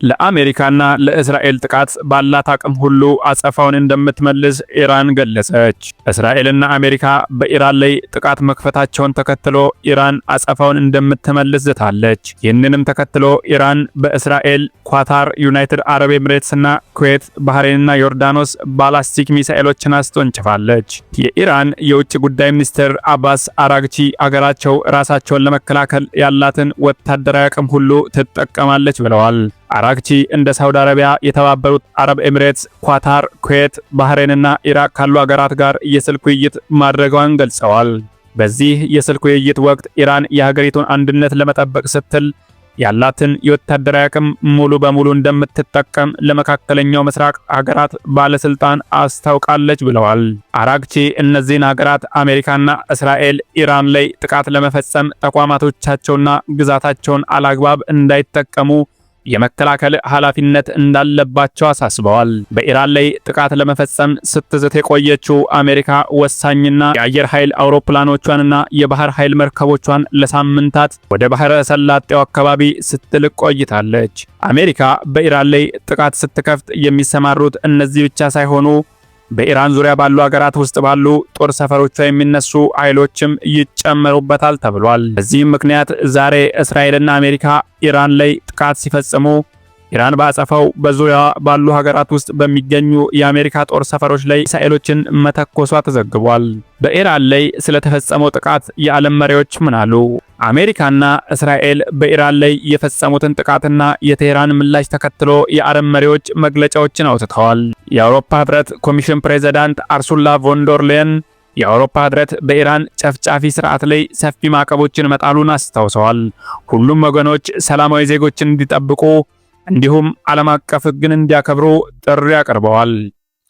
ለአሜሪካና ለእስራኤል ጥቃት ባላት አቅም ሁሉ አጸፋውን እንደምትመልስ ኢራን ገለጸች። እስራኤልና አሜሪካ በኢራን ላይ ጥቃት መክፈታቸውን ተከትሎ ኢራን አጸፋውን እንደምትመልስ ዝታለች። ይህንንም ተከትሎ ኢራን በእስራኤል፣ ኳታር፣ ዩናይትድ አረብ ኤምሬትስና ኩዌት፣ ባህሬንና ዮርዳኖስ ባላስቲክ ሚሳኤሎችን አስወንጭፋለች። የኢራን የውጭ ጉዳይ ሚኒስትር አባስ አራግቺ አገራቸው ራሳቸውን ለመከላከል ያላትን ወታደራዊ አቅም ሁሉ ትጠቀማለች ብለዋል። አራግቺ እንደ ሳውዲ አረቢያ፣ የተባበሩት አረብ ኤምሬትስ፣ ኳታር፣ ኩዌት፣ ባህሬንና ኢራቅ ካሉ አገራት ጋር የስልክ ውይይት ማድረጓን ገልጸዋል። በዚህ የስልክ ውይይት ወቅት ኢራን የሀገሪቱን አንድነት ለመጠበቅ ስትል ያላትን የወታደራዊ አቅም ሙሉ በሙሉ እንደምትጠቀም ለመካከለኛው ምስራቅ ሀገራት ባለስልጣን አስታውቃለች ብለዋል። አራግቺ እነዚህን ሀገራት አሜሪካና እስራኤል ኢራን ላይ ጥቃት ለመፈጸም ተቋማቶቻቸውና ግዛታቸውን አላግባብ እንዳይጠቀሙ የመከላከል ኃላፊነት እንዳለባቸው አሳስበዋል። በኢራን ላይ ጥቃት ለመፈጸም ስትዝት የቆየችው አሜሪካ ወሳኝና የአየር ኃይል አውሮፕላኖቿንና የባህር ኃይል መርከቦቿን ለሳምንታት ወደ ባህረ ሰላጤው አካባቢ ስትልክ ቆይታለች። አሜሪካ በኢራን ላይ ጥቃት ስትከፍት የሚሰማሩት እነዚህ ብቻ ሳይሆኑ በኢራን ዙሪያ ባሉ ሀገራት ውስጥ ባሉ ጦር ሰፈሮቿ የሚነሱ ኃይሎችም ይጨመሩበታል ተብሏል። በዚህም ምክንያት ዛሬ እስራኤልና አሜሪካ ኢራን ላይ ጥቃት ሲፈጽሙ ኢራን ባጸፋው በዙሪያዋ ባሉ ሀገራት ውስጥ በሚገኙ የአሜሪካ ጦር ሰፈሮች ላይ ሚሳኤሎችን መተኮሷ ተዘግቧል። በኢራን ላይ ስለተፈጸመው ጥቃት የዓለም መሪዎች ምን አሉ? አሜሪካና እስራኤል በኢራን ላይ የፈጸሙትን ጥቃትና የቴህራን ምላሽ ተከትሎ የዓለም መሪዎች መግለጫዎችን አውጥተዋል። የአውሮፓ ህብረት ኮሚሽን ፕሬዝዳንት አርሱላ ቮንደር ሌየን የአውሮፓ ህብረት በኢራን ጨፍጫፊ ስርዓት ላይ ሰፊ ማዕቀቦችን መጣሉን አስታውሰዋል። ሁሉም ወገኖች ሰላማዊ ዜጎችን እንዲጠብቁ እንዲሁም ዓለም አቀፍ ሕግን እንዲያከብሩ ጥሪ አቅርበዋል።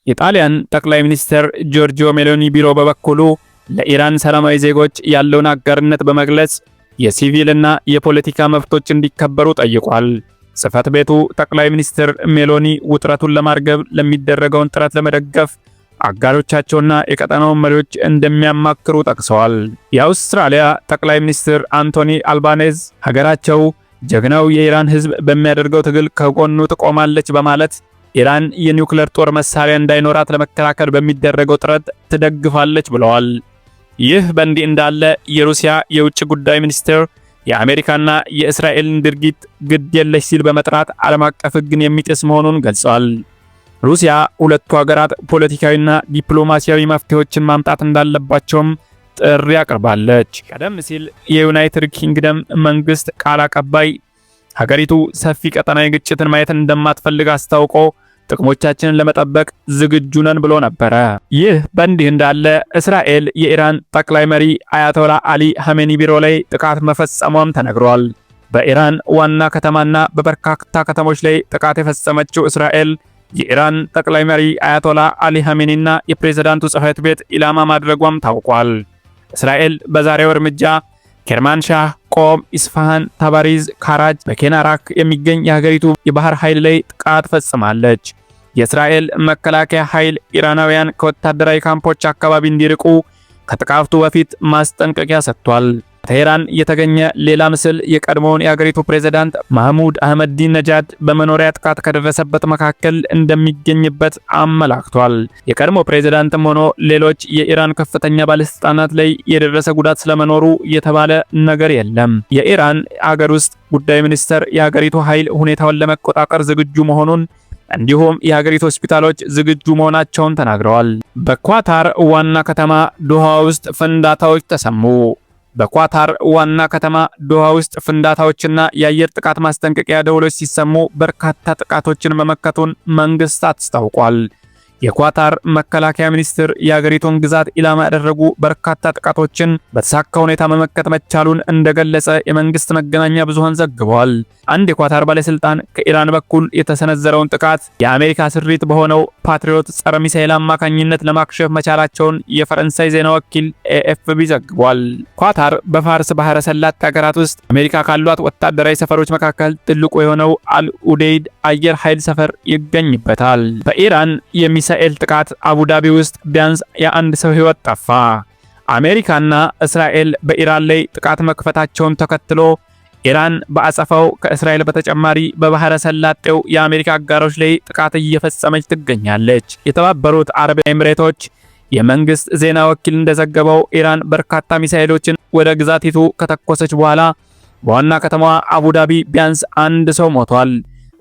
የጣሊያን ጠቅላይ ሚኒስትር ጆርጂዮ ሜሎኒ ቢሮ በበኩሉ ለኢራን ሰላማዊ ዜጎች ያለውን አጋርነት በመግለጽ የሲቪልና የፖለቲካ መብቶች እንዲከበሩ ጠይቋል። ጽሕፈት ቤቱ ጠቅላይ ሚኒስትር ሜሎኒ ውጥረቱን ለማርገብ ለሚደረገውን ጥረት ለመደገፍ አጋሮቻቸውና የቀጠናው መሪዎች እንደሚያማክሩ ጠቅሰዋል። የአውስትራሊያ ጠቅላይ ሚኒስትር አንቶኒ አልባኔዝ ሀገራቸው ጀግናው የኢራን ህዝብ በሚያደርገው ትግል ከጎኑ ትቆማለች በማለት ኢራን የኒውክሌር ጦር መሳሪያ እንዳይኖራት ለመከላከል በሚደረገው ጥረት ትደግፋለች ብለዋል። ይህ በእንዲህ እንዳለ የሩሲያ የውጭ ጉዳይ ሚኒስትር የአሜሪካና የእስራኤልን ድርጊት ግድ የለሽ ሲል በመጥራት ዓለም አቀፍ ሕግን የሚጥስ መሆኑን ገልጿል። ሩሲያ ሁለቱ ሀገራት ፖለቲካዊና ዲፕሎማሲያዊ መፍትሄዎችን ማምጣት እንዳለባቸውም ጥሪ አቅርባለች። ቀደም ሲል የዩናይትድ ኪንግደም መንግስት ቃል አቀባይ ሀገሪቱ ሰፊ ቀጠናዊ ግጭትን ማየት እንደማትፈልግ አስታውቆ ጥቅሞቻችንን ለመጠበቅ ዝግጁ ነን ብሎ ነበረ። ይህ በእንዲህ እንዳለ እስራኤል የኢራን ጠቅላይ መሪ አያቶላ አሊ ሐሜኒ ቢሮ ላይ ጥቃት መፈጸሟም ተነግሯል። በኢራን ዋና ከተማና በበርካታ ከተሞች ላይ ጥቃት የፈጸመችው እስራኤል የኢራን ጠቅላይ መሪ አያቶላ አሊ ሐሜኒና የፕሬዝዳንቱ ጽሕፈት ቤት ኢላማ ማድረጓም ታውቋል። እስራኤል በዛሬው እርምጃ ኬርማንሻህ፣ ቆም፣ ኢስፋሃን፣ ታባሪዝ፣ ካራጅ በኬናራክ የሚገኝ የሀገሪቱ የባህር ኃይል ላይ ጥቃት ፈጽማለች። የእስራኤል መከላከያ ኃይል ኢራናውያን ከወታደራዊ ካምፖች አካባቢ እንዲርቁ ከጥቃቱ በፊት ማስጠንቀቂያ ሰጥቷል። ቴህራን የተገኘ ሌላ ምስል የቀድሞውን የሀገሪቱ ፕሬዝዳንት ማህሙድ አህመዲን ነጃድ በመኖሪያ ጥቃት ከደረሰበት መካከል እንደሚገኝበት አመላክቷል። የቀድሞ ፕሬዝዳንትም ሆኖ ሌሎች የኢራን ከፍተኛ ባለስልጣናት ላይ የደረሰ ጉዳት ስለመኖሩ የተባለ ነገር የለም። የኢራን አገር ውስጥ ጉዳይ ሚኒስትር የሀገሪቱ ኃይል ሁኔታውን ለመቆጣጠር ዝግጁ መሆኑን እንዲሁም የሀገሪቱ ሆስፒታሎች ዝግጁ መሆናቸውን ተናግረዋል። በኳታር ዋና ከተማ ዶሃ ውስጥ ፍንዳታዎች ተሰሙ። በኳታር ዋና ከተማ ዶሃ ውስጥ ፍንዳታዎችና የአየር ጥቃት ማስጠንቀቂያ ደወሎች ሲሰሙ በርካታ ጥቃቶችን መመከቱን መንግስት አስታውቋል። የኳታር መከላከያ ሚኒስትር የሀገሪቱን ግዛት ኢላማ ያደረጉ በርካታ ጥቃቶችን በተሳካ ሁኔታ መመከት መቻሉን እንደገለጸ የመንግስት መገናኛ ብዙሃን ዘግበዋል። አንድ የኳታር ባለስልጣን ከኢራን በኩል የተሰነዘረውን ጥቃት የአሜሪካ ስሪት በሆነው ፓትሪዮት ጸረ ሚሳኤል አማካኝነት ለማክሸፍ መቻላቸውን የፈረንሳይ ዜና ወኪል ኤኤፍፒ ዘግቧል። ኳታር በፋርስ ባህረ ሰላጤ ሀገራት ውስጥ አሜሪካ ካሏት ወታደራዊ ሰፈሮች መካከል ትልቁ የሆነው አልኡዴይድ አየር ኃይል ሰፈር ይገኝበታል። በኢራን የሚሳኤል ጥቃት አቡዳቢ ውስጥ ቢያንስ የአንድ ሰው ሕይወት ጠፋ። አሜሪካና እስራኤል በኢራን ላይ ጥቃት መክፈታቸውን ተከትሎ ኢራን በአጸፋው ከእስራኤል በተጨማሪ በባህረ ሰላጤው የአሜሪካ አጋሮች ላይ ጥቃት እየፈጸመች ትገኛለች። የተባበሩት አረብ ኤሚሬቶች የመንግስት ዜና ወኪል እንደዘገበው ኢራን በርካታ ሚሳኤሎችን ወደ ግዛቲቱ ከተኮሰች በኋላ በዋና ከተማዋ አቡዳቢ ቢያንስ አንድ ሰው ሞቷል።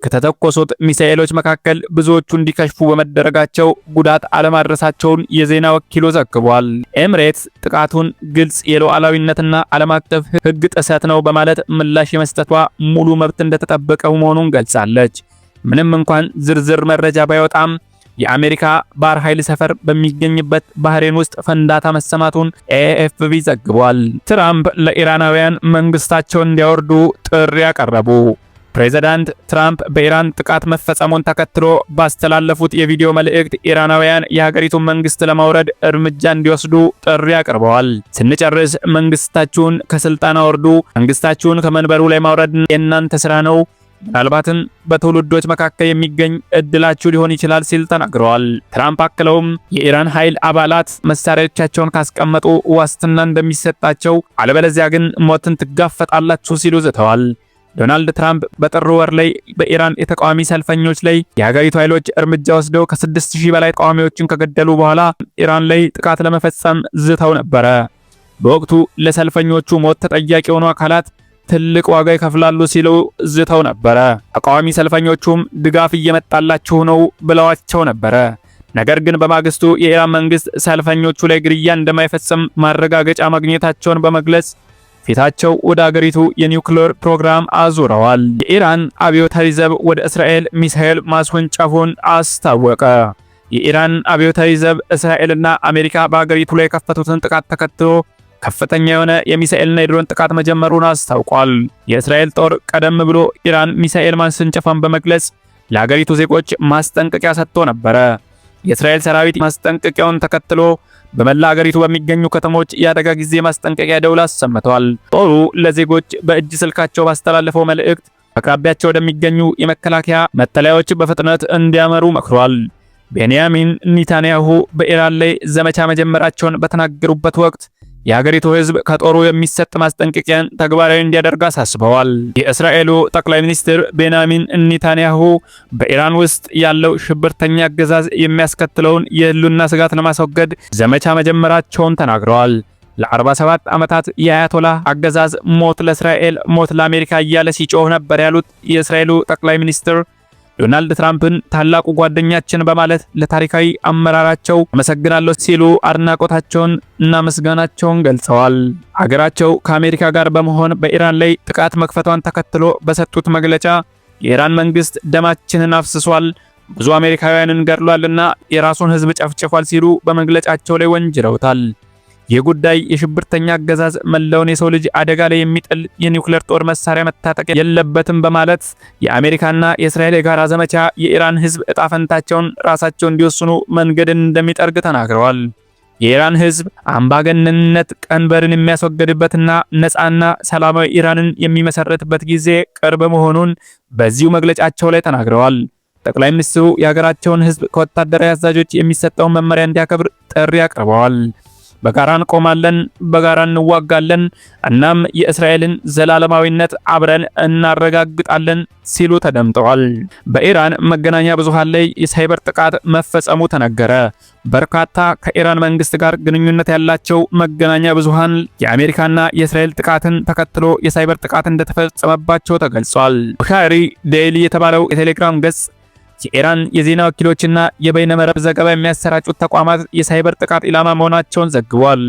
ከተተኮሱት ሚሳኤሎች መካከል ብዙዎቹ እንዲከሽፉ በመደረጋቸው ጉዳት አለማድረሳቸውን የዜና ወኪሉ ዘግቧል። ኤሚሬትስ ጥቃቱን ግልጽ የሉዓላዊነትና ዓለም አቀፍ ሕግ ጥሰት ነው በማለት ምላሽ የመስጠቷ ሙሉ መብት እንደተጠበቀ መሆኑን ገልጻለች። ምንም እንኳን ዝርዝር መረጃ ባይወጣም የአሜሪካ ባህር ኃይል ሰፈር በሚገኝበት ባህሬን ውስጥ ፍንዳታ መሰማቱን ኤኤፍፒ ዘግቧል። ትራምፕ ለኢራናውያን መንግስታቸውን እንዲያወርዱ ጥሪ ያቀረቡ። ፕሬዚዳንት ትራምፕ በኢራን ጥቃት መፈጸሙን ተከትሎ ባስተላለፉት የቪዲዮ መልእክት ኢራናውያን የሀገሪቱን መንግስት ለማውረድ እርምጃ እንዲወስዱ ጥሪ አቅርበዋል። ስንጨርስ መንግስታችሁን ከስልጣን አውርዱ፣ መንግስታችሁን ከመንበሩ ላይ ማውረድ የእናንተ ስራ ነው፣ ምናልባትም በትውልዶች መካከል የሚገኝ እድላችሁ ሊሆን ይችላል ሲል ተናግረዋል። ትራምፕ አክለውም የኢራን ኃይል አባላት መሳሪያዎቻቸውን ካስቀመጡ ዋስትና እንደሚሰጣቸው፣ አለበለዚያ ግን ሞትን ትጋፈጣላችሁ ሲሉ ዝተዋል። ዶናልድ ትራምፕ በጥር ወር ላይ በኢራን የተቃዋሚ ሰልፈኞች ላይ የሀገሪቱ ኃይሎች እርምጃ ወስደው ከ6000 በላይ ተቃዋሚዎችን ከገደሉ በኋላ ኢራን ላይ ጥቃት ለመፈጸም ዝተው ነበረ። በወቅቱ ለሰልፈኞቹ ሞት ተጠያቂ የሆኑ አካላት ትልቅ ዋጋ ይከፍላሉ ሲሉ ዝተው ነበረ። ተቃዋሚ ሰልፈኞቹም ድጋፍ እየመጣላችሁ ነው ብለዋቸው ነበረ። ነገር ግን በማግስቱ የኢራን መንግስት ሰልፈኞቹ ላይ ግድያ እንደማይፈጽም ማረጋገጫ ማግኘታቸውን በመግለጽ ፊታቸው ወደ አገሪቱ የኒውክሌር ፕሮግራም አዙረዋል። የኢራን አብዮታዊ ዘብ ወደ እስራኤል ሚሳኤል ማስወንጨፉን አስታወቀ። የኢራን አብዮታዊ ዘብ እስራኤልና አሜሪካ በአገሪቱ ላይ የከፈቱትን ጥቃት ተከትሎ ከፍተኛ የሆነ የሚሳኤልና የድሮን ጥቃት መጀመሩን አስታውቋል። የእስራኤል ጦር ቀደም ብሎ ኢራን ሚሳኤል ማስወንጨፏን በመግለጽ ለአገሪቱ ዜጎች ማስጠንቀቂያ ሰጥቶ ነበረ። የእስራኤል ሰራዊት ማስጠንቀቂያውን ተከትሎ በመላ አገሪቱ በሚገኙ ከተሞች የአደጋ ጊዜ ማስጠንቀቂያ ደውል አሰምተዋል። ጦሩ ለዜጎች በእጅ ስልካቸው ባስተላለፈው መልእክት አቅራቢያቸው ወደሚገኙ የመከላከያ መጠለያዎች በፍጥነት እንዲያመሩ መክሯል። ቤንያሚን ኔታንያሁ በኢራን ላይ ዘመቻ መጀመራቸውን በተናገሩበት ወቅት የሀገሪቱ ሕዝብ ከጦሩ የሚሰጥ ማስጠንቀቂያን ተግባራዊ እንዲያደርግ አሳስበዋል። የእስራኤሉ ጠቅላይ ሚኒስትር ቤንያሚን ኔታንያሁ በኢራን ውስጥ ያለው ሽብርተኛ አገዛዝ የሚያስከትለውን የህልውና ስጋት ለማስወገድ ዘመቻ መጀመራቸውን ተናግረዋል። ለ47 ዓመታት የአያቶላህ አገዛዝ ሞት ለእስራኤል ሞት ለአሜሪካ እያለ ሲጮህ ነበር ያሉት የእስራኤሉ ጠቅላይ ሚኒስትር ዶናልድ ትራምፕን ታላቁ ጓደኛችን በማለት ለታሪካዊ አመራራቸው አመሰግናለሁ ሲሉ አድናቆታቸውን እና ምስጋናቸውን ገልጸዋል። አገራቸው ከአሜሪካ ጋር በመሆን በኢራን ላይ ጥቃት መክፈቷን ተከትሎ በሰጡት መግለጫ የኢራን መንግስት ደማችንን አፍስሷል፣ ብዙ አሜሪካውያንን ገድሏልና የራሱን ህዝብ ጨፍጭፏል ሲሉ በመግለጫቸው ላይ ወንጅለውታል። ይህ ጉዳይ የሽብርተኛ አገዛዝ መላውን የሰው ልጅ አደጋ ላይ የሚጥል የኒውክሌር ጦር መሳሪያ መታጠቅ የለበትም በማለት የአሜሪካና የእስራኤል የጋራ ዘመቻ የኢራን ህዝብ እጣ ፈንታቸውን ራሳቸው እንዲወስኑ መንገድን እንደሚጠርግ ተናግረዋል። የኢራን ህዝብ አምባገነንነት ቀንበርን የሚያስወግድበትና ነፃና ሰላማዊ ኢራንን የሚመሰረትበት ጊዜ ቅርብ መሆኑን በዚሁ መግለጫቸው ላይ ተናግረዋል። ጠቅላይ ሚኒስትሩ የሀገራቸውን ህዝብ ከወታደራዊ አዛዦች የሚሰጠውን መመሪያ እንዲያከብር ጥሪ አቅርበዋል። በጋራ እንቆማለን፣ በጋራ እንዋጋለን፣ እናም የእስራኤልን ዘላለማዊነት አብረን እናረጋግጣለን ሲሉ ተደምጠዋል። በኢራን መገናኛ ብዙሃን ላይ የሳይበር ጥቃት መፈጸሙ ተነገረ። በርካታ ከኢራን መንግስት ጋር ግንኙነት ያላቸው መገናኛ ብዙሃን የአሜሪካና የእስራኤል ጥቃትን ተከትሎ የሳይበር ጥቃት እንደተፈጸመባቸው ተገልጿል። ቡኻሪ ዴይሊ የተባለው የቴሌግራም ገጽ የኢራን የዜና ወኪሎችና የበይነመረብ ዘገባ የሚያሰራጩት ተቋማት የሳይበር ጥቃት ኢላማ መሆናቸውን ዘግቧል።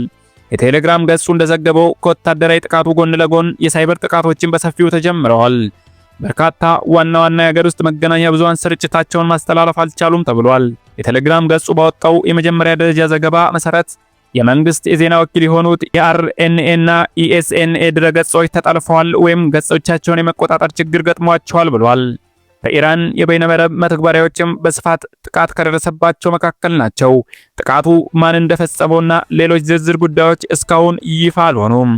የቴሌግራም ገጹ እንደዘገበው ከወታደራዊ ጥቃቱ ጎን ለጎን የሳይበር ጥቃቶችን በሰፊው ተጀምረዋል። በርካታ ዋና የሀገር ውስጥ መገናኛ ብዙሃን ስርጭታቸውን ማስተላለፍ አልቻሉም ተብሏል። የቴሌግራም ገጹ ባወጣው የመጀመሪያ ደረጃ ዘገባ መሰረት የመንግስት የዜና ወኪል የሆኑት የአርኤንኤ እና ኢኤስኤንኤ ድረገጾች ተጠልፈዋል ወይም ገጾቻቸውን የመቆጣጠር ችግር ገጥሟቸዋል ብሏል። በኢራን የበይነመረብ መተግበሪያዎችም በስፋት ጥቃት ከደረሰባቸው መካከል ናቸው። ጥቃቱ ማን እንደፈጸመውና ሌሎች ዝርዝር ጉዳዮች እስካሁን ይፋ አልሆኑም።